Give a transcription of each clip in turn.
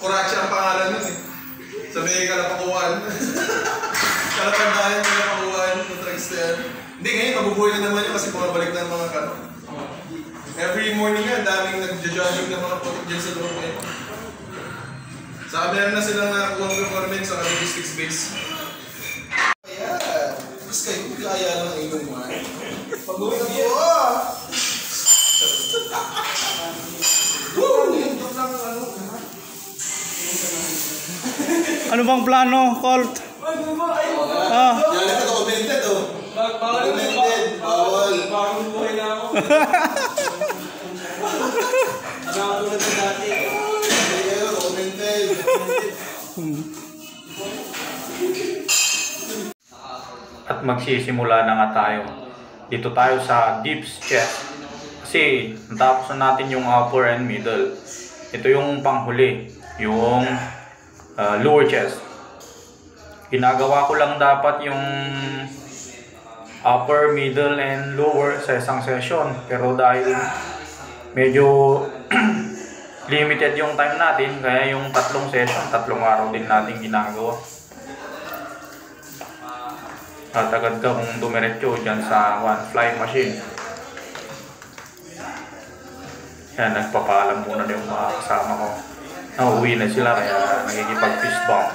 Kurachi ang pangalan nun eh. Sa may Kalapakuan. Kalapandayan, Kalapakuan, Kutrax na yan. Hindi, ngayon mabubuhay na naman yun kasi bumabalik na ang mga kanon. Every morning nga, daming nag-jogging ng mga putok dyan sa loob ngayon. Sabi na sila na kuwang government sa logistics base. Ayan, mas kayo kaya lang ang inyong man. Pag-uwi na po, Ano bang plano, Colt? Yan ito, documented oh. Documented, bawal. Bagong buhay na ako. Nakatulad ng dati. Documented. At magsisimula na nga tayo. Dito tayo sa dips chest. Kasi natapos na natin yung upper and middle. Ito yung panghuli, yung lower chest. Ginagawa ko lang dapat yung upper, middle, and lower sa isang session. Pero dahil medyo limited yung time natin, kaya yung tatlong session, tatlong araw din natin ginagawa. At agad ka kung dumiretso dyan sa flying machine. Yan, nagpapaalam muna yung mga kasama ko. Nauwi na sila kaya nagigipag-fist bump.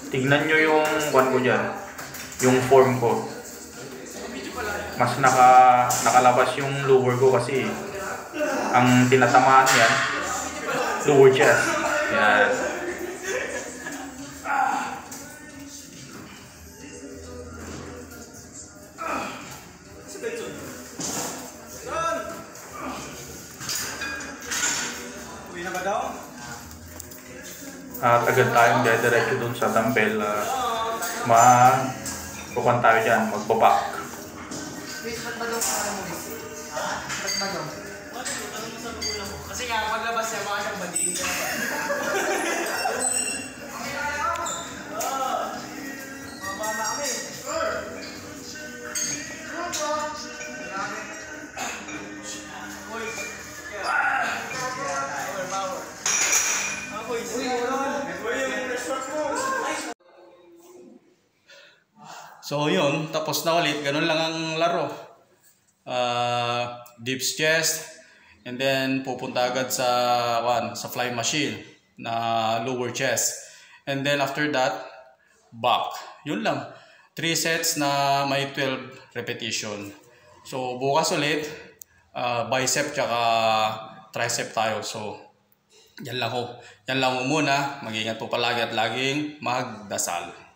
Tignan nyo yung kwan ko dyan, yung form ko. Mas nakalabas yung lower ko kasi ang tinatamaan yan, lower chest. Yan. At agad tayong dediretso dun sa dumbbell. Pupunta tayo dyan, magbaback. Kasi nga, paglabas niya, baka siyang bading ka. Mababa na kami. So yun, tapos na ulit. Ganun lang ang laro. Dips chest. And then pupunta agad sa fly machine na lower chest. And then after that, back. Yun lang. 3 sets na may 12 repetition. So bukas ulit, bicep tsaka tricep tayo. So yan lang ho muna. Mag-ingat po palagi at laging magdasal.